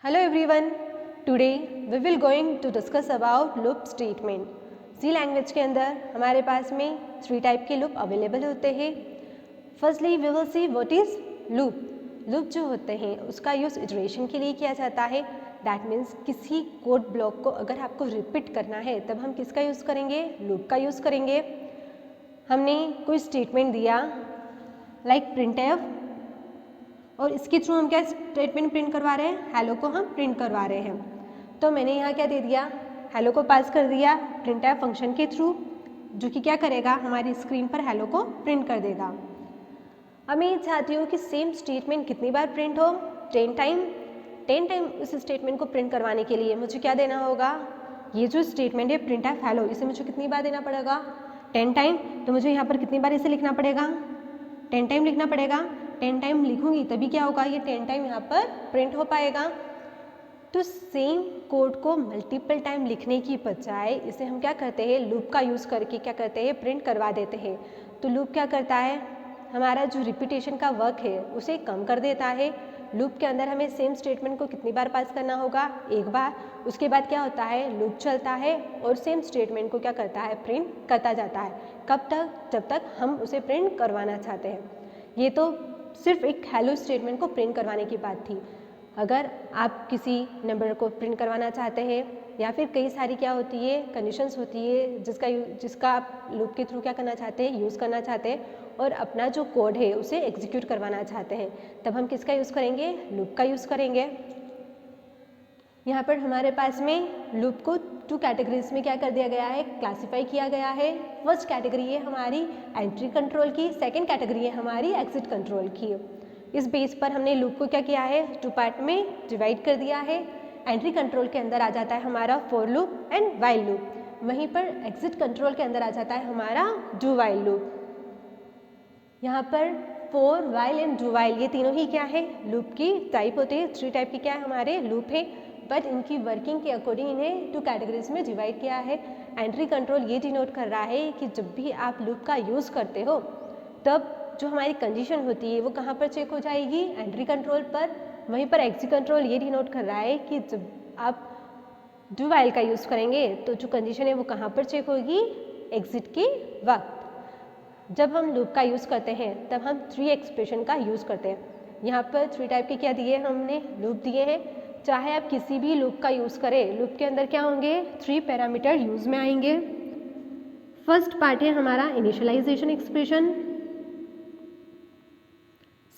Hello everyone. Today we will going to discuss about loop statement. C language के अंदर हमारे पास में 3 type के लूप अवेलेबल होते हैं. Firstly we will see what is loop. Loop जो होते हैं उसका यूज़ इटरेशन के लिए किया जाता है. दैट मीन्स किसी कोड ब्लॉक को अगर आपको रिपीट करना है तब हम किसका यूज़ करेंगे? लूप का यूज़ करेंगे. हमने कोई स्टेटमेंट दिया लाइक printf और इसके थ्रू हम क्या स्टेटमेंट प्रिंट करवा रहे हैं? हेलो को हम प्रिंट करवा रहे हैं. तो मैंने यहाँ क्या दे दिया? हेलो को पास कर दिया printf फंक्शन के थ्रू, जो कि क्या करेगा? हमारी स्क्रीन पर हेलो को प्रिंट कर देगा. अब मैं ये चाहती हूँ कि सेम स्टेटमेंट कितनी बार प्रिंट हो? 10 टाइम. 10 टाइम उस स्टेटमेंट को प्रिंट करवाने के लिए मुझे क्या देना होगा? ये जो स्टेटमेंट है printf हेलो, इसे मुझे कितनी बार देना पड़ेगा? 10 टाइम. तो मुझे यहाँ पर कितनी बार इसे लिखना पड़ेगा? 10 टाइम लिखना पड़ेगा. 10 टाइम लिखूंगी तभी क्या होगा? ये 10 टाइम यहाँ पर प्रिंट हो पाएगा. तो सेम कोड को मल्टीपल टाइम लिखने की बजाय इसे हम क्या करते हैं? लूप का यूज़ करके क्या करते हैं? प्रिंट करवा देते हैं. तो लूप क्या करता है? हमारा जो रिपीटेशन का वर्क है उसे कम कर देता है. लूप के अंदर हमें सेम स्टेटमेंट को कितनी बार पास करना होगा? एक बार. उसके बाद क्या होता है? लूप चलता है और सेम स्टेटमेंट को क्या करता है? प्रिंट करता जाता है. कब तक? जब तक हम उसे प्रिंट करवाना चाहते हैं. ये तो सिर्फ एक हेलो स्टेटमेंट को प्रिंट करवाने की बात थी. अगर आप किसी नंबर को प्रिंट करवाना चाहते हैं या फिर कई सारी क्या होती है? कंडीशंस होती है जिसका आप लूप के थ्रू क्या करना चाहते हैं? यूज़ करना चाहते हैं और अपना जो कोड है उसे एग्जीक्यूट करवाना चाहते हैं, तब हम किसका यूज़ करेंगे? लूप का यूज़ करेंगे. यहाँ पर हमारे पास में लूप को 2 कैटेगरीज में क्या कर दिया गया है? क्लासीफाई किया गया है. फर्स्ट कैटेगरी है हमारी एंट्री कंट्रोल की, सेकंड कैटेगरी है हमारी एग्जिट कंट्रोल की. इस बेस पर हमने लूप को क्या किया है? 2 पार्ट में डिवाइड कर दिया है. एंट्री कंट्रोल के अंदर आ जाता है हमारा for loop and while loop. वहीं पर एग्जिट कंट्रोल के अंदर आ जाता है हमारा डू वाइल लूप. यहाँ पर for, while and do while ये तीनों ही क्या है? लूप की टाइप होते हैं. 3 टाइप के क्या है? हमारे लूप है. बट इनकी वर्किंग के अकॉर्डिंग इन्हें 2 कैटेगरीज में डिवाइड किया है. एंट्री कंट्रोल ये डिनोट कर रहा है कि जब भी आप लूप का यूज़ करते हो तब जो हमारी कंडीशन होती है वो कहाँ पर चेक हो जाएगी? एंट्री कंट्रोल पर. वहीं पर एग्जिट कंट्रोल ये डिनोट कर रहा है कि जब आप डू वाइल का यूज़ करेंगे तो जो कंडीशन है वो कहाँ पर चेक होगी? एग्जिट के वक्त. जब हम लूप का यूज़ करते हैं तब हम 3 एक्सप्रेशन का यूज़ करते हैं. यहाँ पर 3 टाइप के क्या दिए? हमने लूप दिए हैं. चाहे आप किसी भी लूप का यूज़ करें, लूप के अंदर क्या होंगे? 3 पैरामीटर यूज़ में आएंगे. फर्स्ट पार्ट है हमारा इनिशियलाइजेशन एक्सप्रेशन,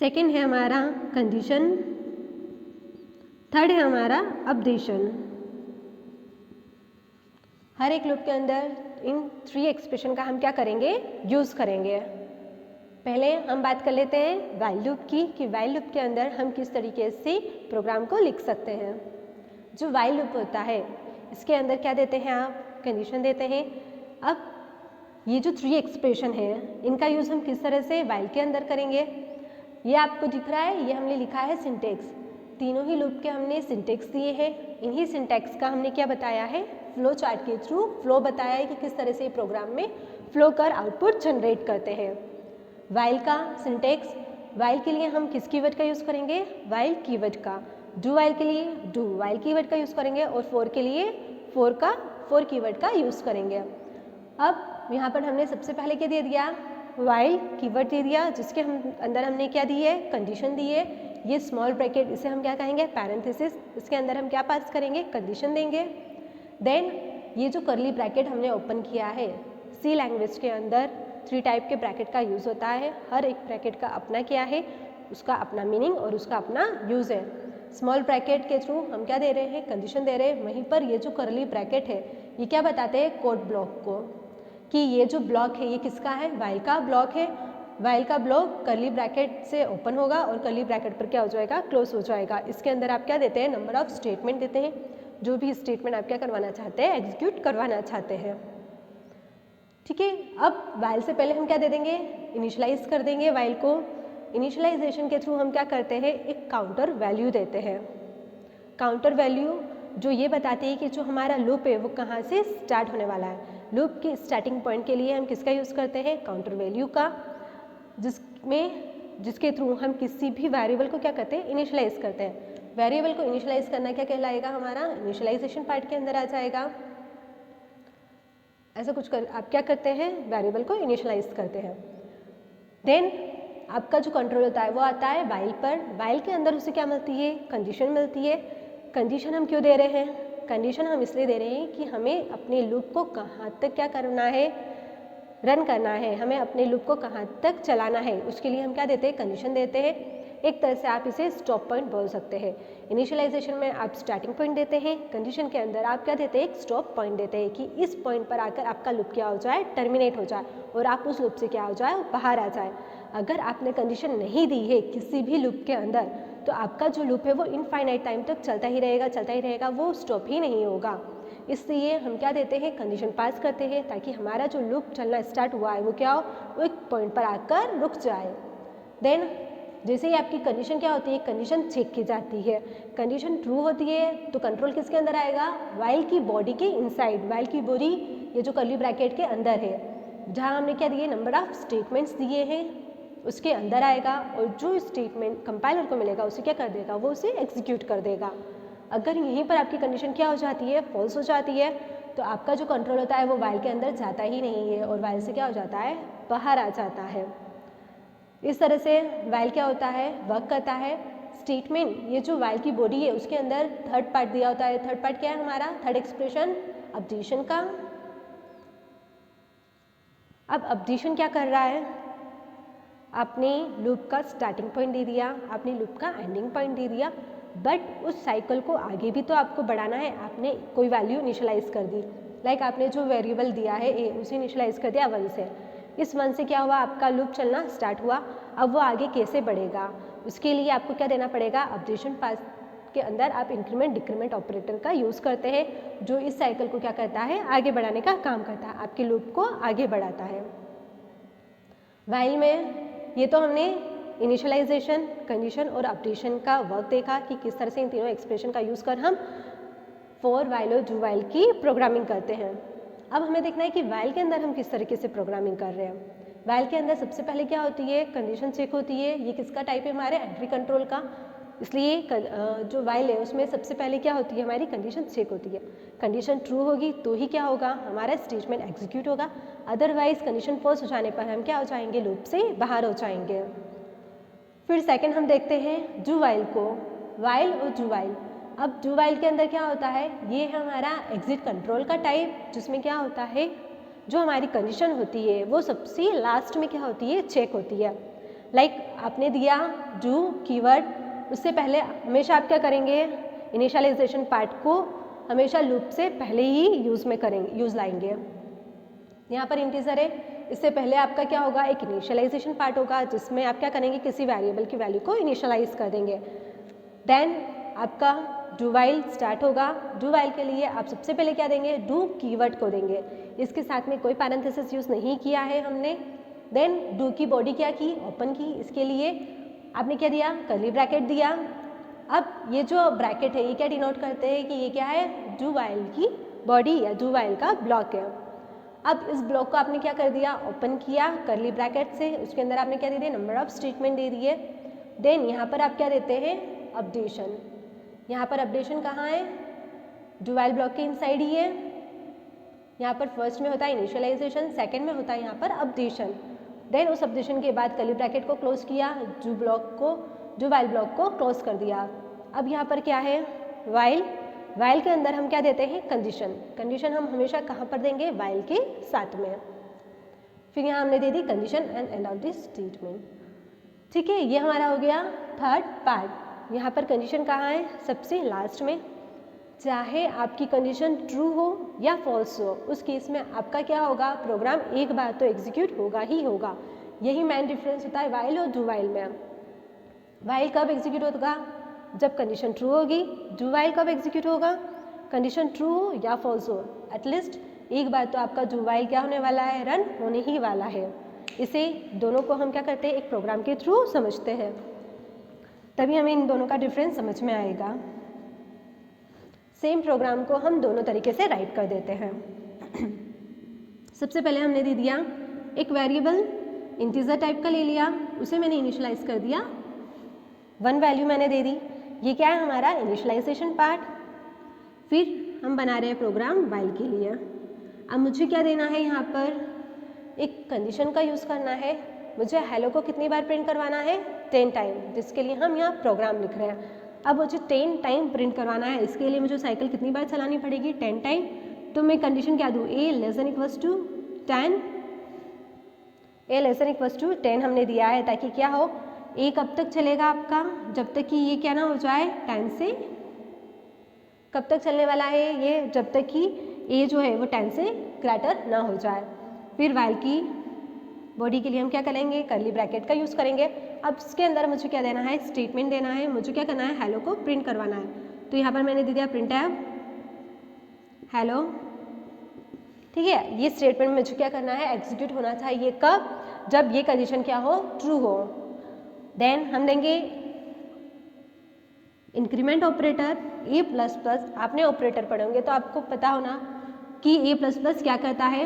सेकेंड है हमारा कंडीशन, थर्ड है हमारा अपडेशन. हर एक लूप के अंदर इन 3 एक्सप्रेशन का हम क्या करेंगे? यूज़ करेंगे. पहले हम बात कर लेते हैं वाइल लूप की कि वाइल लूप के अंदर हम किस तरीके से प्रोग्राम को लिख सकते हैं. जो वाइल लूप होता है इसके अंदर क्या देते हैं आप? कंडीशन देते हैं. अब ये जो 3 एक्सप्रेशन है इनका यूज़ हम किस तरह से वाइल के अंदर करेंगे? ये आपको दिख रहा है, ये हमने लिखा है सिंटेक्स. तीनों ही लूप के हमने सिंटेक्स दिए हैं. इन्हीं सिंटेक्स का हमने क्या बताया है? फ्लो चार्ट के थ्रू फ्लो बताया है कि किस तरह से प्रोग्राम में फ्लो कर आउटपुट जनरेट करते हैं. वाइल का सिंटेक्स, वाइल के लिए हम किस कीवर्ड का यूज़ करेंगे? वाइल कीवर्ड का. डू वाइल के लिए डू वाइल कीवर्ड का यूज़ करेंगे और फॉर के लिए फॉर कीवर्ड का यूज़ करेंगे. अब यहाँ पर हमने सबसे पहले क्या दे दिया? वाइल कीवर्ड दे दिया, जिसके अंदर हमने क्या दी है? कंडीशन दी है. ये स्मॉल ब्रैकेट इसे हम क्या कहेंगे? पैरेंथेसिस. इसके अंदर हम क्या पास करेंगे? कंडीशन देंगे. देन ये जो कर्ली ब्रैकेट हमने ओपन किया है, सी लैंग्वेज के अंदर 3 टाइप के ब्रैकेट का यूज़ होता है. हर एक ब्रैकेट का अपना क्या है? उसका अपना मीनिंग और उसका अपना यूज़ है. स्मॉल ब्रैकेट के थ्रू हम क्या दे रहे हैं? कंडीशन दे रहे हैं. वहीं पर ये जो कर्ली ब्रैकेट है ये क्या बताते हैं? कोड ब्लॉक को, कि ये जो ब्लॉक है ये किसका है? वाइल का ब्लॉक है. वाइल का ब्लॉक कर्ली ब्रैकेट से ओपन होगा और कर्ली ब्रैकेट पर क्या हो जाएगा? क्लोज हो जाएगा. इसके अंदर आप क्या देते हैं? नंबर ऑफ स्टेटमेंट देते हैं. जो भी स्टेटमेंट आप क्या करवाना चाहते हैं? एग्जीक्यूट करवाना चाहते हैं. ठीक है. अब वाइल से पहले हम क्या दे देंगे? इनिशियलाइज कर देंगे वाइल को. इनिशियलाइजेशन के थ्रू हम क्या करते हैं? एक काउंटर वैल्यू देते हैं. काउंटर वैल्यू जो ये बताती है कि जो हमारा लूप है वो कहाँ से स्टार्ट होने वाला है. लूप के स्टार्टिंग पॉइंट के लिए हम किसका यूज़ करते हैं? काउंटर वैल्यू का, जिसके थ्रू हम किसी भी वेरिएबल को क्या करते हैं? इनिशियलाइज करते हैं. वेरिएबल को इनिशियलाइज करना क्या कहलाएगा, हमारा इनिशियलाइजेशन पार्ट के अंदर आ जाएगा। ऐसा कुछ कर आप क्या करते हैं, वेरिएबल को इनिशियलाइज करते हैं। देन आपका जो कंट्रोल होता है वो आता है वाइल पर। वाइल के अंदर उसे क्या मिलती है, कंडीशन मिलती है। कंडीशन हम क्यों दे रहे हैं, कंडीशन हम इसलिए दे रहे हैं कि हमें अपने लूप को कहाँ तक क्या करना है, रन करना है, हमें अपने लूप को कहाँ तक चलाना है, उसके लिए हम क्या देते हैं, कंडीशन देते हैं। एक तरह से आप इसे स्टॉप पॉइंट बोल सकते हैं। इनिशियलाइजेशन में आप स्टार्टिंग पॉइंट देते हैं, कंडीशन के अंदर आप क्या देते हैं, एक स्टॉप पॉइंट देते हैं कि इस पॉइंट पर आकर आपका लूप क्या हो जाए, टर्मिनेट हो जाए और आप उस लूप से क्या हो जाए, बाहर आ जाए। अगर आपने कंडीशन नहीं दी है किसी भी लूप के अंदर तो आपका जो लूप है वो इनफाइनाइट टाइम तक चलता ही रहेगा, वो स्टॉप ही नहीं होगा। इसलिए हम क्या देते हैं, कंडीशन पास करते हैं ताकि हमारा जो लूप चलना स्टार्ट हुआ है वो क्या हो, वो एक पॉइंट पर आकर रुक जाए। देन जैसे ही आपकी कंडीशन क्या होती है, कंडीशन चेक की जाती है। कंडीशन ट्रू होती है तो कंट्रोल किसके अंदर आएगा, वाइल की बॉडी के इनसाइड। वाइल की बॉडी ये जो कर्ली ब्रैकेट के अंदर है, जहाँ हमने क्या दिए, नंबर ऑफ स्टेटमेंट्स दिए हैं, उसके अंदर आएगा और जो स्टेटमेंट कंपाइलर को मिलेगा उसे क्या कर देगा, वो उसे एग्जीक्यूट कर देगा। अगर यहीं पर आपकी कंडीशन क्या हो जाती है, फॉल्स हो जाती है, तो आपका जो कंट्रोल होता है वो वाइल के अंदर जाता ही नहीं है और वाइल से क्या हो जाता है, बाहर आ जाता है। इस तरह से वाइल क्या होता है, वर्क करता है। स्टेटमेंट, ये जो वाइल की बॉडी है उसके अंदर थर्ड पार्ट दिया होता है। थर्ड पार्ट क्या है हमारा, थर्ड एक्सप्रेशन अपडेशन का। अब अपडेशन क्या कर रहा है, आपने लूप का स्टार्टिंग पॉइंट दे दिया, आपने लूप का एंडिंग पॉइंट दे दिया, बट उस साइकिल को आगे भी तो आपको बढ़ाना है। आपने कोई वैल्यू इनिशियलाइज कर दी, लाइक आपने जो वेरिएबल दिया है ए, उसे इनिशियलाइज कर दिया 1 से। इस 1 से क्या हुआ, आपका लूप चलना स्टार्ट हुआ। अब वो आगे कैसे बढ़ेगा, उसके लिए आपको क्या देना पड़ेगा, अपडेशन पास के अंदर आप इंक्रीमेंट डिक्रीमेंट ऑपरेटर का यूज़ करते हैं, जो इस साइकिल को क्या करता है, आगे बढ़ाने का काम करता है, आपके लूप को आगे बढ़ाता है। वाइल में ये तो हमने इनिशियलाइजेशन, कंडीशन और अपडेशन का वर्क देखा कि किस तरह से इन तीनों एक्सप्रेशन का यूज़ कर हम फॉर वाइल और डू वाइल की प्रोग्रामिंग करते हैं। अब हमें देखना है कि वाइल के अंदर हम किस तरीके से प्रोग्रामिंग कर रहे हैं। वाइल के अंदर सबसे पहले क्या होती है, कंडीशन चेक होती है। ये किसका टाइप है, हमारे एंट्री कंट्रोल का, इसलिए जो वाइल है उसमें सबसे पहले क्या होती है, हमारी कंडीशन चेक होती है। कंडीशन ट्रू होगी तो ही क्या होगा, हमारा स्टेटमेंट एग्जीक्यूट होगा, अदरवाइज कंडीशन फॉल्स हो जाने पर हम क्या हो जाएंगे, लूप से बाहर हो जाएंगे। फिर सेकंड हम देखते हैं डू वाइल को, वाइल और डू वाइल। अब डू वाइल के अंदर क्या होता है, ये है हमारा एग्जिट कंट्रोल का टाइप, जिसमें क्या होता है, जो हमारी कंडीशन होती है वो सबसे लास्ट में क्या होती है, चेक होती है। लाइक आपने दिया डू कीवर्ड, उससे पहले हमेशा आप क्या करेंगे, इनिशियलाइजेशन पार्ट को हमेशा लूप से पहले ही यूज़ लाएंगे। यहाँ पर इंटीजर है, इससे पहले आपका क्या होगा, एक इनिशियलाइजेशन पार्ट होगा जिसमें आप क्या करेंगे, किसी वेरिएबल की वैल्यू को इनिशियलाइज कर देंगे। देन आपका डू वाइल स्टार्ट होगा। डू वाइल के लिए आप सबसे पहले क्या देंगे, डू कीवर्ड को देंगे, इसके साथ में कोई पैरेंथेसिस यूज़ नहीं किया है हमने। देन डू की बॉडी क्या की, ओपन की, इसके लिए आपने क्या दिया, कर्ली ब्रैकेट दिया। अब ये जो ब्रैकेट है ये क्या डिनोट करते हैं कि ये क्या है, डू वाइल की बॉडी या डू वाइल का ब्लॉक है। अब इस ब्लॉक को आपने क्या कर दिया, ओपन किया कर्ली ब्रैकेट से, उसके अंदर आपने क्या दे दिया, नंबर ऑफ स्टेटमेंट दे दिए। देन यहाँ पर आप क्या देते हैं, अपडेशन। यहाँ पर अपडेशन कहाँ है, डू वाइल ब्लॉक के इनसाइड ही है। यहाँ पर फर्स्ट में होता है इनिशियलाइजेशन, सेकंड में होता है यहाँ पर अपडेशन। देन उस अपडेशन के बाद कर्ली ब्रैकेट को क्लोज किया, डू वाइल ब्लॉक को क्लोज कर दिया। अब यहाँ पर क्या है, वाइल। वाइल के अंदर हम क्या देते हैं, कंडीशन। कंडीशन हम हमेशा कहाँ पर देंगे, वाइल के साथ में। फिर यहाँ हमने दे दी condition and end of this statement. ठीक है, ये हमारा हो गया थर्ड पार्ट। यहाँ पर कंडीशन कहाँ है, सबसे लास्ट में। चाहे आपकी कंडीशन ट्रू हो या फॉल्स हो, उस केस में आपका क्या होगा, प्रोग्राम एक बार तो एग्जीक्यूट होगा ही होगा। यही मेन डिफरेंस होता है वाइल और डू वाइल में। वाइल कब एग्जीक्यूट होगा, जब कंडीशन ट्रू होगी। डू वाइल कब एग्जीक्यूट होगा, कंडीशन ट्रू हो या फॉल्स हो, एटलीस्ट एक बार तो आपका डू वाइल क्या होने वाला है, रन होने ही वाला है। इसे दोनों को हम क्या करते हैं, एक प्रोग्राम के थ्रू समझते हैं, तभी हमें इन दोनों का डिफरेंस समझ में आएगा। सेम प्रोग्राम को हम दोनों तरीके से राइट कर देते हैं। सबसे पहले हमने दे दिया एक वेरिएबल इंटीजर टाइप का ले लिया, उसे मैंने इनिशियलाइज कर दिया, 1 वैल्यू मैंने दे दी। ये क्या है हमारा इनिशियलाइजेशन पार्ट। फिर हम बना रहे हैं प्रोग्राम वाइल के लिए। अब मुझे क्या देना है, यहाँ पर एक कंडीशन का यूज़ करना है। मुझे हेलो को कितनी बार प्रिंट करवाना है, 10 टाइम, जिसके लिए हम यहाँ प्रोग्राम लिख रहे हैं। अब मुझे 10 टाइम प्रिंट करवाना है, इसके लिए मुझे साइकिल कितनी बार चलानी पड़ेगी, 10 टाइम। तो मैं कंडीशन क्या दूँ, A less than equals to 10, A less than equals to 10 हमने दिया है, ताकि क्या हो, ए कब तक चलेगा आपका, जब तक कि ये क्या ना हो जाए 10 से, कब तक चलने वाला है ये, जब तक कि ए जो है वो 10 से ग्रेटर ना हो जाए। फिर वाइल की बॉडी के लिए हम क्या करेंगे, कर्ली ब्रैकेट का यूज़ करेंगे। अब इसके अंदर मुझे क्या देना है, स्टेटमेंट देना है। मुझे क्या करना है, हेलो को प्रिंट करवाना है। तो यहाँ पर मैंने दे दिया प्रिंट हेलो, ठीक है। ये स्टेटमेंट में मुझे क्या करना है, एग्जीक्यूट होना चाहिए कब, जब ये कंडीशन क्या हो, ट्रू हो। देन हम देंगे इंक्रीमेंट ऑपरेटर ए प्लस प्लस। आपने ऑपरेटर पढ़े होंगे तो आपको पता होना कि ए प्लस प्लस क्या करता है,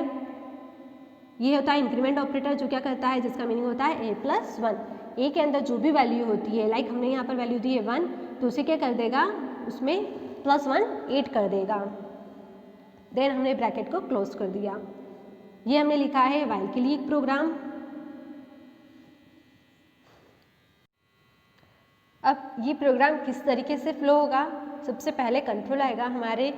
ये होता है इंक्रीमेंट ऑपरेटर, जो क्या करता है, जिसका मीनिंग होता है ए प्लस 1। ए के अंदर जो भी वैल्यू होती है, लाइक हमने यहाँ पर वैल्यू दी है 1, तो उसे क्या कर देगा, उसमें +1 ऐड कर देगा। देन हमने ब्रैकेट को क्लोज कर दिया। ये हमने लिखा है वाइल के लिए एक प्रोग्राम। अब ये प्रोग्राम किस तरीके से फ्लो होगा, सबसे पहले कंट्रोल आएगा हमारे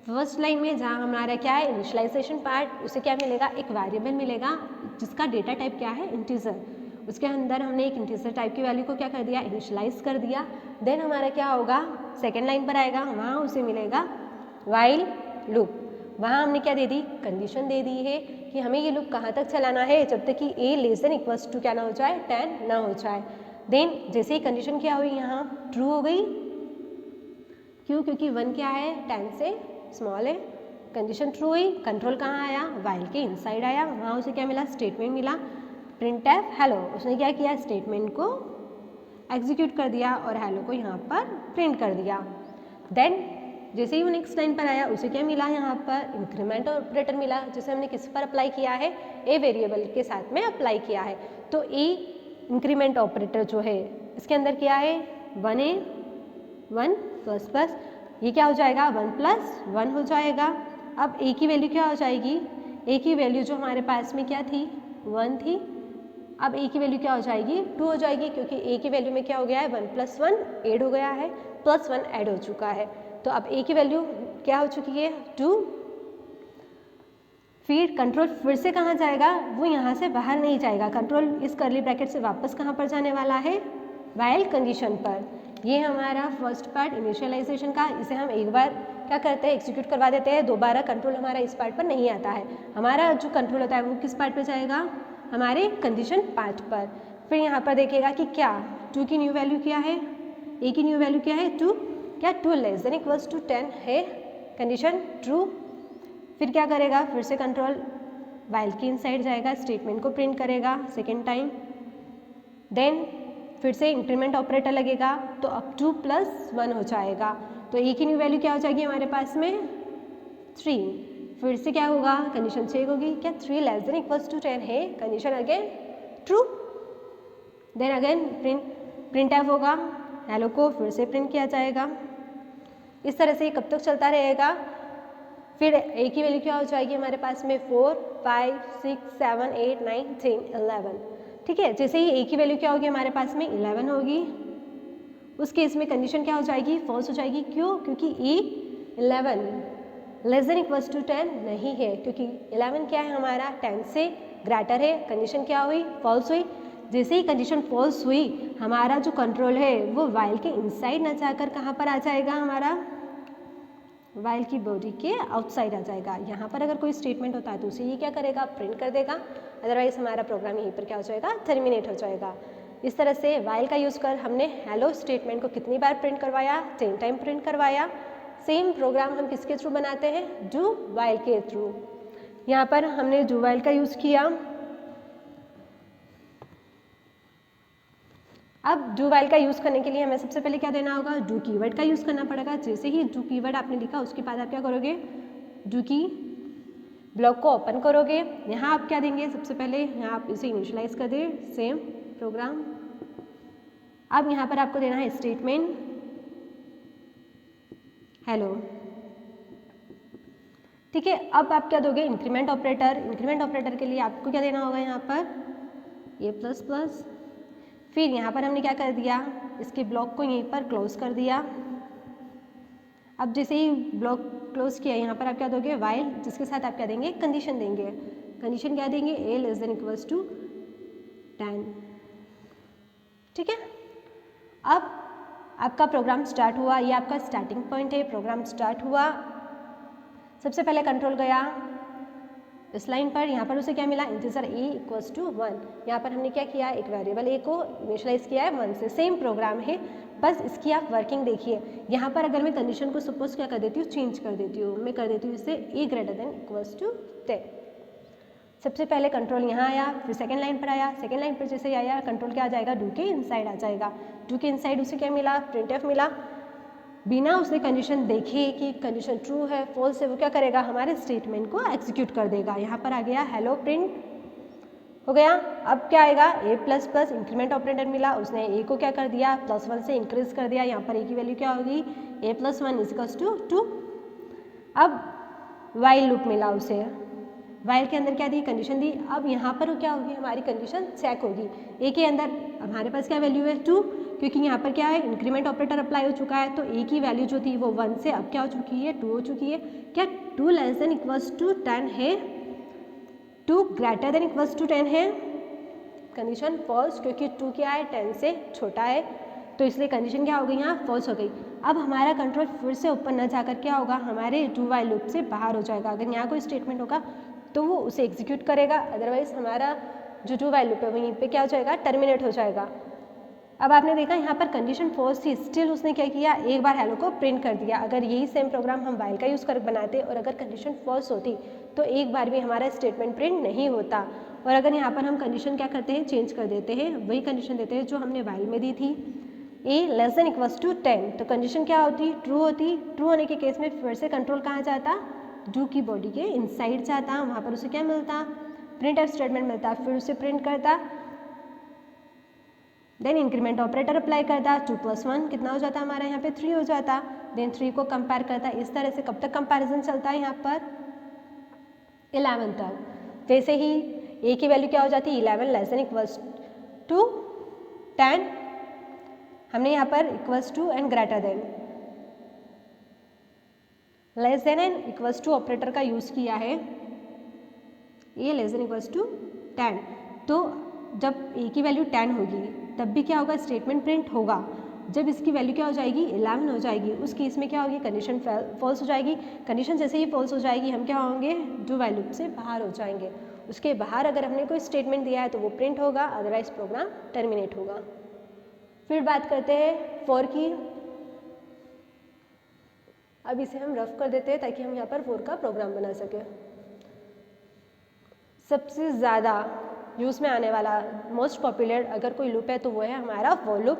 फर्स्ट लाइन में, जहाँ हमारा क्या है, इनिशियलाइजेशन पार्ट। उसे क्या मिलेगा, एक वेरिएबल मिलेगा जिसका डेटा टाइप क्या है, इंटीजर। उसके अंदर हमने एक इंटीजर टाइप की वैल्यू को क्या कर दिया, इनिशियलाइज कर दिया। देन हमारा क्या होगा, सेकेंड लाइन पर आएगा, वहाँ उसे मिलेगा वाइल लूप। वहाँ हमने क्या दे दी, कंडीशन दे दी है कि हमें ये लूप कहाँ तक चलाना है, जब तक कि ए लेस देन इक्वल्स टू क्या ना हो जाए, 10 ना हो जाए। देन जैसे ही कंडीशन क्या हुई, यहाँ ट्रू हो गई। क्यों, क्योंकि 1 क्या है, 10 से स्मॉल है। कंडीशन ट्रू हुई, कंट्रोल कहाँ आया, वाइल के इनसाइड आया। वहाँ उसे क्या मिला, स्टेटमेंट मिला, प्रिंटफ हेलो। उसने क्या किया, स्टेटमेंट को एग्जीक्यूट कर दिया और हेलो को यहाँ पर प्रिंट कर दिया। देन जैसे ही वो नेक्स्ट लाइन पर आया, उसे क्या मिला, यहाँ पर इंक्रीमेंट ऑपरेटर मिला, जिसे हमने किस पर अप्लाई किया है, ए वेरिएबल के साथ में अप्लाई किया है। तो ए इंक्रीमेंट ऑपरेटर जो है, इसके अंदर क्या है, 1 है, 1 प्लस प्लस, ये क्या हो जाएगा, 1 प्लस 1 हो जाएगा। अब ए की वैल्यू क्या हो जाएगी, ए की वैल्यू जो हमारे पास में क्या थी, 1 थी। अब ए की वैल्यू क्या हो जाएगी, 2 हो जाएगी, क्योंकि ए की वैल्यू में क्या हो गया है, 1 प्लस 1 ऐड हो गया है, +1 ऐड हो चुका है। तो अब ए की वैल्यू क्या हो चुकी है, 2। फिर कंट्रोल फिर से कहाँ जाएगा, वो यहाँ से बाहर नहीं जाएगा। कंट्रोल इस कर्ली ब्रैकेट से वापस कहाँ पर जाने वाला है, वाइल कंडीशन पर। ये हमारा फर्स्ट पार्ट इनिशियलाइजेशन का। इसे हम एक बार क्या करते हैं, एग्जीक्यूट करवा देते हैं, दोबारा कंट्रोल हमारा इस पार्ट पर नहीं आता है। हमारा जो कंट्रोल होता है वो किस पार्ट पर जाएगा, हमारे कंडीशन पार्ट पर। फिर यहाँ पर देखिएगा कि क्या 2 की न्यू वैल्यू क्या है, ए की न्यू वैल्यू क्या है, 2। क्या 2 लेस देन इक्वल्स टू 10 है, कंडीशन ट्रू। फिर क्या करेगा, फिर से कंट्रोल वाइल की इनसाइड जाएगा, स्टेटमेंट को प्रिंट करेगा सेकेंड टाइम। देन फिर से इंक्रीमेंट ऑपरेटर लगेगा, तो अब 2 + 1 हो जाएगा। तो ए की न्यू वैल्यू क्या हो जाएगी हमारे पास में, 3। फिर से क्या होगा, कंडीशन चेक होगी, क्या 3 लेस देन इक्वल्स टू 10 है, condition again true. Then again printf होगा, हेलो को फिर से प्रिंट किया जाएगा। इस तरह से ये कब तक चलता रहेगा। फिर ए की वैल्यू क्या हो जाएगी हमारे पास में, 4, 5, 6, 7, 8, 9, 10, 11। ठीक है, जैसे ही ए की वैल्यू क्या होगी हमारे पास में, 11 होगी। उस केस में कंडीशन क्या हो जाएगी, फॉल्स हो जाएगी। क्यों, क्योंकि ए 11 लेस देन इक्वल्स टू 10 नहीं है, क्योंकि 11 क्या है हमारा, 10 से ग्रेटर है। कंडीशन क्या हुई, फॉल्स हुई। जैसे ही कंडीशन फॉल्स हुई, हमारा जो कंट्रोल है वो वाइल के इनसाइड ना जाकर कहाँ पर आ जाएगा, हमारा वाइल की बॉडी के आउटसाइड आ जाएगा। यहाँ पर अगर कोई स्टेटमेंट होता है तो उसे ये क्या करेगा, प्रिंट कर देगा। अदरवाइज हमारा प्रोग्राम यहीं पर क्या हो जाएगा, टर्मिनेट हो जाएगा। इस तरह से वाइल का यूज़ कर हमने हेलो स्टेटमेंट को कितनी बार प्रिंट करवाया, 10 टाइम प्रिंट करवाया। सेम प्रोग्राम हम किसके थ्रू बनाते हैं, डू वाइल के थ्रू। यहाँ पर हमने डू वाइल का यूज़ किया। अब डू वाइल का यूज़ करने के लिए हमें सबसे पहले क्या देना होगा, डू कीवर्ड का यूज़ करना पड़ेगा। जैसे ही डू कीवर्ड आपने लिखा, उसके बाद आप क्या करोगे, डू की ब्लॉक को ओपन करोगे। यहाँ आप क्या देंगे, सबसे पहले यहाँ आप इसे इनिशियलाइज कर दें, सेम प्रोग्राम अब यहाँ पर आपको देना है स्टेटमेंट हेलो, ठीक है। अब आप क्या दोगे, इंक्रीमेंट ऑपरेटर। इंक्रीमेंट ऑपरेटर के लिए आपको क्या देना होगा यहाँ पर ए प्लस प्लस, फिर यहाँ पर हमने क्या कर दिया, इसके ब्लॉक को यहीं पर क्लोज कर दिया। अब जैसे ही ब्लॉक क्लोज किया, यहाँ पर आप क्या दोगे वाइल, जिसके साथ आप क्या देंगे, कंडीशन देंगे। कंडीशन क्या देंगे, ए लेस देन इक्वल्स टू 10, ठीक है। अब आपका प्रोग्राम स्टार्ट हुआ, ये आपका स्टार्टिंग पॉइंट है, प्रोग्राम स्टार्ट हुआ। सबसे पहले कंट्रोल गया इस लाइन पर, यहाँ पर उसे क्या मिला, इंटीजर ए इक्वल्स टू 1। यहाँ पर हमने क्या किया, एक वेरिएबल ए को इनिशियलाइज किया है 1 से। सेम प्रोग्राम है, बस इसकी आप वर्किंग देखिए। यहाँ पर अगर मैं कंडीशन को सपोज क्या कर देती हूँ, चेंज कर देती हूँ, मैं कर देती हूँ इसे ए ग्रेटर देन इक्वल्स टू 10। सबसे पहले कंट्रोल यहाँ आया, फिर सेकेंड लाइन पर आया। सेकेंड लाइन पर जैसे आया, कंट्रोल क्या आ जाएगा, डू के इनसाइड आ जाएगा। डू के इनसाइड उसे क्या मिला, प्रिंटएफ मिला। बिना उसने कंडीशन देखे कि कंडीशन ट्रू है फॉल्स है, वो क्या करेगा, हमारे स्टेटमेंट को एग्जीक्यूट कर देगा। यहाँ पर आ गया हेलो प्रिंट हो गया। अब क्या आएगा, ए प्लस प्लस, इंक्रीमेंट ऑपरेटर मिला, उसने ए को क्या कर दिया, +1 से इंक्रीज कर दिया। यहाँ पर ए की वैल्यू क्या होगी, ए प्लस 1 इक्वल्स टू 2। अब वाइल लूप मिला उसे, वाइल के अंदर क्या दी, कंडीशन दी। अब यहाँ पर क्या होगी, हमारी कंडीशन चेक होगी। ए के अंदर हमारे पास क्या वैल्यू है 2, क्योंकि यहाँ पर क्या है, इंक्रीमेंट ऑपरेटर अप्लाई हो चुका है, तो ए की वैल्यू जो थी वो 1 से अब क्या हो चुकी है, 2 हो चुकी है। क्या 2 लेस देन इक्वल्स टू 10 है, 2 ग्रेटर देन इक्वल्स टू 10 है, कंडीशन फॉल्स, क्योंकि 2 क्या है, 10 से छोटा है, तो इसलिए कंडीशन क्या हो गई, यहाँ फॉल्स हो गई। अब हमारा कंट्रोल फिर से ऊपर न जाकर क्या होगा, हमारे डू वाइल लूप से बाहर हो जाएगा। अगर यहाँ कोई स्टेटमेंट होगा तो वो उसे एग्जीक्यूट करेगा, अदरवाइज हमारा जो डू वाइल लूप है वहीं पे क्या हो जाएगा, टर्मिनेट हो जाएगा। अब आपने देखा यहाँ पर कंडीशन फॉल्स थी, स्टिल उसने क्या किया, एक बार हेलो को प्रिंट कर दिया। अगर यही सेम प्रोग्राम हम वाइल का यूज़ कर बनाते और अगर कंडीशन फॉल्स होती तो एक बार भी हमारा स्टेटमेंट प्रिंट नहीं होता। और अगर यहाँ पर हम कंडीशन क्या करते हैं, चेंज कर देते हैं, वही कंडीशन देते हैं जो हमने वाइल में दी थी, ए लेस देन इक्वल्स टू 10, तो कंडीशन क्या होती, ट्रू होती। ट्रू होने के केस में फिर से कंट्रोल कहाँ जाता, डू की बॉडी के इनसाइड जाता, वहाँ पर उसे क्या मिलता, प्रिंट एफ स्टेटमेंट मिलता, फिर उसे प्रिंट करता, देन इंक्रीमेंट ऑपरेटर अप्लाई करता, 2 + 1 कितना हो जाता हमारा यहाँ पे 3 हो जाता, देन 3 को कंपेयर करता। इस तरह से कब तक कंपैरिजन चलता है यहाँ पर 11 तक। वैसे ही ए की वैल्यू क्या हो जाती है, 11 लेस देन इक्वल्स टू 10, हमने यहाँ पर equals to and greater than, less than and equals to operator का यूज़ किया है, a less than equals to 10। तो जब ए की वैल्यू 10 होगी तब भी क्या होगा, स्टेटमेंट प्रिंट होगा। जब इसकी वैल्यू क्या हो जाएगी, 11 हो जाएगी, उस केस में क्या होगी, कंडीशन फॉल्स हो जाएगी। कंडीशन जैसे ही फॉल्स हो जाएगी हम क्या होंगे, डू वाइल लूप से बाहर हो जाएंगे। उसके बाहर अगर हमने कोई स्टेटमेंट दिया है तो वो प्रिंट होगा, अदरवाइज प्रोग्राम टर्मिनेट होगा। फिर बात करते हैं फॉर की। अब इसे हम रफ कर देते हैं ताकि हम यहाँ पर फॉर का प्रोग्राम बना सकें। सबसे ज़्यादा यूज़ में आने वाला मोस्ट पॉपुलर अगर कोई लूप है तो वो है हमारा फॉर लूप।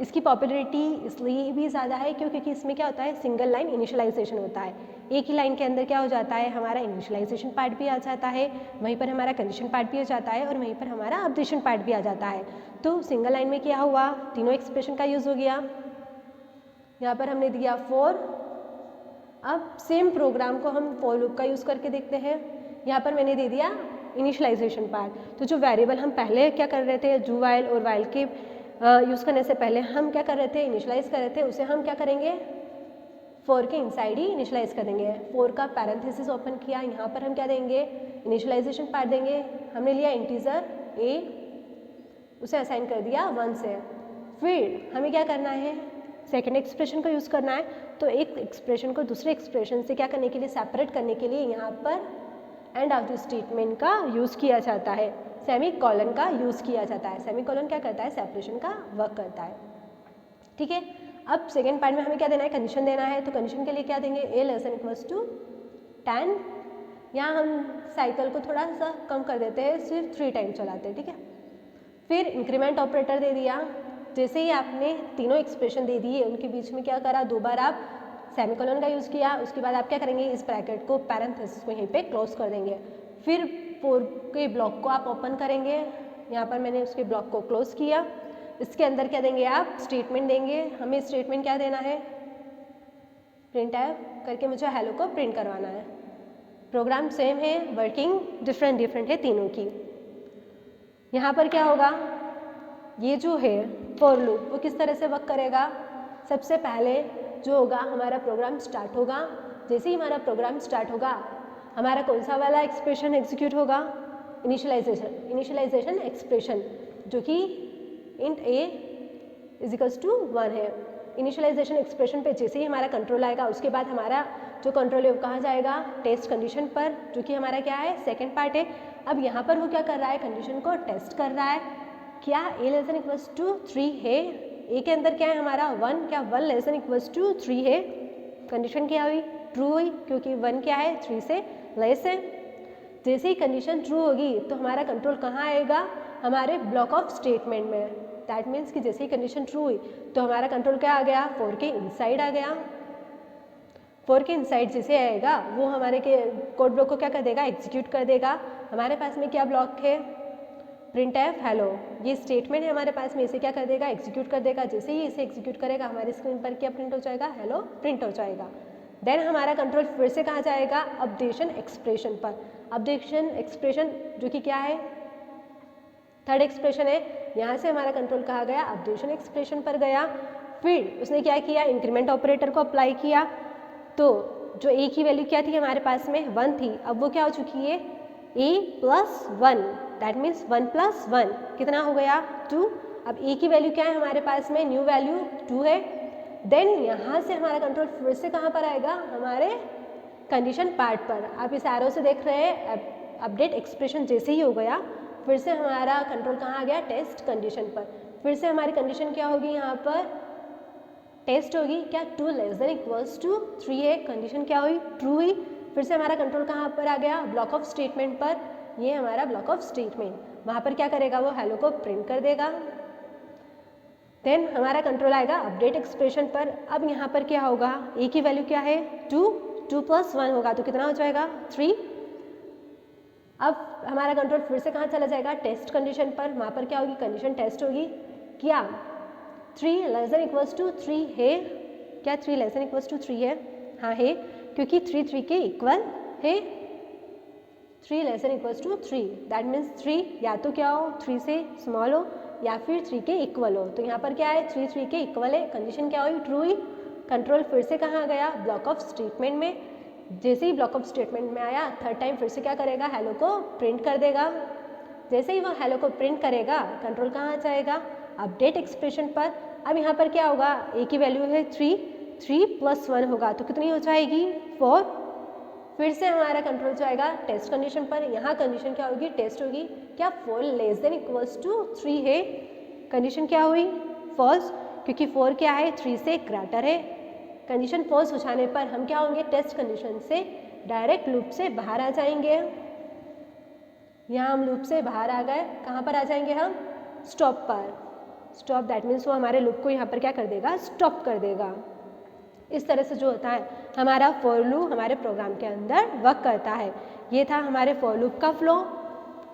इसकी पॉपुलरिटी इसलिए भी ज़्यादा है क्योंकि इसमें क्या होता है, सिंगल लाइन इनिशियलाइजेशन होता है। एक ही लाइन के अंदर क्या हो जाता है, हमारा इनिशियलाइजेशन पार्ट भी आ जाता है, वहीं पर हमारा कंडीशन पार्ट भी आ जाता है और वहीं पर हमारा अपडेशन पार्ट भी आ जाता है। तो सिंगल लाइन में क्या हुआ, तीनों एक्सप्रेशन का यूज़ हो गया। यहाँ पर हमने दिया फॉर। अब सेम प्रोग्राम को हम फॉर लूप का यूज़ करके देखते हैं। यहाँ पर मैंने दे दिया इनिशियलाइजेशन पार्ट। तो जो वेरिएबल हम पहले क्या कर रहे थे, डू वाइल और वाइल के यूज़ करने से पहले हम क्या कर रहे थे, इनिशियलाइज कर रहे थे, उसे हम क्या करेंगे, फॉर के इनसाइड ही इनिशियलाइज कर देंगे। फॉर का पैरेंथेसिस ओपन किया, यहाँ पर हम क्या देंगे, इनिशियलाइजेशन पार्ट देंगे। हमने लिया इंटीजर ए, उसे असाइन कर दिया 1 से। फिर हमें क्या करना है, सेकेंड एक्सप्रेशन को यूज़ करना है। तो एक एक्सप्रेशन को दूसरे एक्सप्रेशन से क्या करने के लिए, सेपरेट करने के लिए यहाँ पर एंड ऑफ द स्टेटमेंट का यूज़ किया जाता है, सेमी कॉलन का यूज़ किया जाता है। सेमी कॉलन क्या करता है, सेपरेशन का वर्क करता है। ठीक है। अब सेकेंड पार्ट में हमें क्या देना है, कंडीशन देना है। तो कंडीशन के लिए क्या देंगे, ए लेस देन इक्वल्स टू 10। यहाँ हम साइकिल को थोड़ा सा कम कर देते हैं, सिर्फ 3 टाइम चलाते हैं। ठीक है। फिर इंक्रीमेंट ऑपरेटर दे दिया। जैसे ही आपने तीनों एक्सप्रेशन दे दिए, उनके बीच में क्या करा, 2 बार आप सेमीकोलन का यूज़ किया। उसके बाद आप क्या करेंगे, इस ब्रैकेट को, पैरेंथेसिस को यहीं पे क्लोज कर देंगे। फिर फॉर के ब्लॉक को आप ओपन करेंगे। यहाँ पर मैंने उसके ब्लॉक को क्लोज किया। इसके अंदर क्या देंगे आप, स्टेटमेंट देंगे। हमें स्टेटमेंट क्या देना है, प्रिंट एफ करके मुझे हेलो को प्रिंट करवाना है। प्रोग्राम सेम है, वर्किंग डिफरेंट है तीनों की। यहाँ पर क्या होगा, ये जो है फॉर लूप वो किस तरह से वर्क करेगा। सबसे पहले जो होगा, हमारा प्रोग्राम स्टार्ट होगा। जैसे ही हमारा प्रोग्राम स्टार्ट होगा, हमारा कौन सा वाला एक्सप्रेशन एग्जीक्यूट होगा, इनिशियलाइजेशन एक्सप्रेशन, जो कि इंट a इजिकल्स टू 1 है। इनिशियलाइजेशन एक्सप्रेशन पे जैसे ही हमारा कंट्रोल आएगा, उसके बाद हमारा जो कंट्रोल है वो कहाँ जाएगा, टेस्ट कंडीशन पर, जो कि हमारा क्या है, सेकंड पार्ट है। अब यहाँ पर वो क्या कर रहा है, कंडीशन को टेस्ट कर रहा है। क्या a less than equals to 3 है, a के अंदर क्या है हमारा 1, क्या 1 लेस देन इक्वल्स टू 3 है। कंडीशन क्या हुई, ट्रू हुई, क्योंकि 1 क्या है, 3 से लेस है। जैसे ही कंडीशन ट्रू होगी तो हमारा कंट्रोल कहाँ आएगा, हमारे ब्लॉक ऑफ स्टेटमेंट में। दैट मीन्स कि जैसे ही कंडीशन ट्रू हुई तो हमारा कंट्रोल क्या आ गया, 4 के इनसाइड आ गया। 4 के इनसाइड जैसे आएगा वो हमारे के कोड ब्लॉक को क्या कर देगा, एग्जीक्यूट कर देगा। हमारे पास में क्या ब्लॉक है, प्रिंट एफ हेलो, ये स्टेटमेंट है हमारे पास में, इसे क्या कर देगा, एग्जीक्यूट कर देगा। जैसे ही इसे एग्जीक्यूट करेगा, हमारे स्क्रीन पर क्या प्रिंट हो जाएगा, हेलो प्रिंट हो जाएगा। देन हमारा कंट्रोल फिर से कहाँ जाएगा, अपडेशन एक्सप्रेशन पर। अपडेशन एक्सप्रेशन जो कि क्या है, थर्ड एक्सप्रेशन है। यहाँ से हमारा कंट्रोल कहाँ गया, अपडेशन एक्सप्रेशन पर गया। फिर उसने क्या किया, इंक्रीमेंट ऑपरेटर को अप्लाई किया। तो जो a की वैल्यू क्या थी हमारे पास में, 1 थी, अब वो क्या हो चुकी है, a plus 1, that means 1 plus 1 कितना हो गया, 2। अब a की वैल्यू क्या है हमारे पास में, न्यू वैल्यू 2 है। देन यहाँ से हमारा कंट्रोल फिर से कहाँ पर आएगा, हमारे कंडीशन पार्ट पर। आप इस एरो से देख रहे हैं, अपडेट एक्सप्रेशन जैसे ही हो गया, फिर से हमारा कंट्रोल कहाँ आ गया, टेस्ट कंडीशन पर। फिर से हमारी कंडीशन क्या होगी, यहाँ पर टेस्ट होगी, क्या 2 लेस देन इक्वल्स टू 3 है। कंडीशन क्या हुई, ट्रू हुई। फिर से हमारा कंट्रोल कहाँ पर आ गया, ब्लॉक ऑफ स्टेटमेंट पर। ये हमारा ब्लॉक ऑफ स्टेटमेंट, वहाँ पर क्या करेगा, वो हेलो को प्रिंट कर देगा। देन हमारा कंट्रोल आएगा अपडेट एक्सप्रेशन पर। अब यहाँ पर क्या होगा, a की वैल्यू क्या है, 2 प्लस 1 होगा तो कितना हो जाएगा, 3। अब हमारा कंट्रोल फिर से कहाँ चला जाएगा, टेस्ट कंडीशन पर। वहाँ पर क्या होगी, कंडीशन टेस्ट होगी, क्या 3 लेस देन इक्वल्स टू 3 है, क्या 3 लेस देन इक्वल्स टू 3 है, हाँ है, क्योंकि 3 के इक्वल है। 3 less than equals to 3, that means 3 या तो क्या हो, 3 से स्मॉल हो या फिर 3 के इक्वल हो। तो यहाँ पर क्या है, 3 के इक्वल है। कंडीशन क्या हुई, ट्रू हुई। कंट्रोल फिर से कहाँ गया, ब्लॉक ऑफ स्टेटमेंट में। जैसे ही ब्लॉक ऑफ स्टेटमेंट में आया, थर्ड टाइम फिर से क्या करेगा, हेलो को प्रिंट कर देगा। जैसे ही वो हेलो को प्रिंट करेगा, कंट्रोल कहाँ जाएगा, अपडेट एक्सप्रेशन पर। अब यहाँ पर क्या होगा, a की वैल्यू है 3 प्लस 1 होगा तो कितनी हो जाएगी, 4। फिर से हमारा कंट्रोल जाएगा टेस्ट कंडीशन पर। यहाँ कंडीशन क्या होगी, टेस्ट होगी, क्या 4 लेस देन इक्वल्स टू 3 है। कंडीशन क्या हुई, फॉल्स, क्योंकि 4 क्या है, 3 से ग्रेटर है। कंडीशन फॉल्स हो जाने पर हम क्या होंगे, टेस्ट कंडीशन से डायरेक्ट लूप से बाहर आ जाएंगे। यहाँ हम लूप से बाहर आ गए, कहाँ पर आ जाएंगे हम, स्टॉप पर। स्टॉप दैट मीन्स वो हमारे लूप को यहाँ पर क्या कर देगा, स्टॉप कर देगा। इस तरह से जो होता है हमारा फॉर लूप हमारे प्रोग्राम के अंदर वर्क करता है। ये था हमारे फॉर लूप का फ्लो।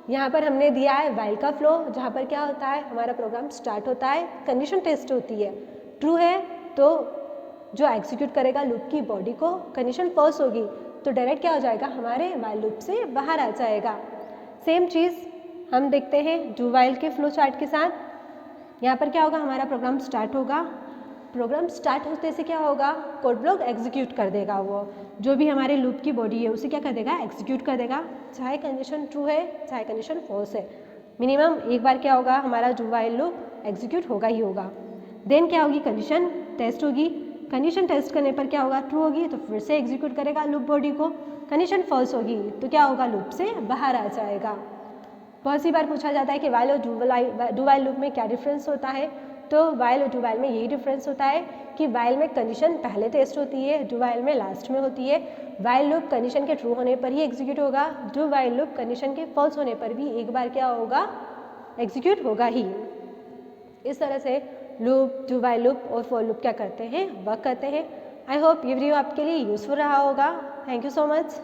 यहाँ पर हमने दिया है वाइल का फ्लो, जहाँ पर क्या होता है, हमारा प्रोग्राम स्टार्ट होता है, कंडीशन टेस्ट होती है, ट्रू है तो जो एग्जीक्यूट करेगा लूप की बॉडी को, कंडीशन फॉल्स होगी तो डायरेक्ट क्या हो जाएगा, हमारे वाइल लूप से बाहर आ जाएगा। सेम चीज़ हम देखते हैं डू वाइल के फ्लो चार्ट के साथ। यहाँ पर क्या होगा, हमारा प्रोग्राम स्टार्ट होगा, प्रोग्राम स्टार्ट होते से क्या होगा, कोड ब्लॉक एग्जीक्यूट कर देगा, वो जो भी हमारे लूप की बॉडी है उसे क्या कर देगा, एग्जीक्यूट कर देगा, चाहे कंडीशन ट्रू है चाहे कंडीशन फॉल्स है। मिनिमम एक बार क्या होगा, हमारा डू वाइल लूप एग्जीक्यूट होगा ही होगा। देन क्या होगी, कंडीशन टेस्ट होगी, कंडीशन टेस्ट करने पर क्या होगा, ट्रू होगी तो फिर से एग्जीक्यूट करेगा लूप बॉडी को, कंडीशन फॉल्स होगी तो क्या होगा, लूप से बाहर आ जाएगा। बहुत सी बार पूछा जाता है कि वाइल और डू वाइल लूप में क्या डिफरेंस होता है, तो वाइल और डू वाइल में यही डिफरेंस होता है कि वाइल में कंडीशन पहले टेस्ट होती है, डू वाइल में लास्ट में होती है। वाइल लूप कंडीशन के ट्रू होने पर ही एग्जीक्यूट होगा, डू वाइल लूप कंडीशन के फॉल्स होने पर भी एक बार क्या होगा, एग्जीक्यूट होगा ही। इस तरह से लूप, डू वाइल लूप और फॉर लूप क्या करते हैं, वर्क करते हैं। आई होप ये वीडियो आपके लिए यूजफुल रहा होगा। Thank you so much.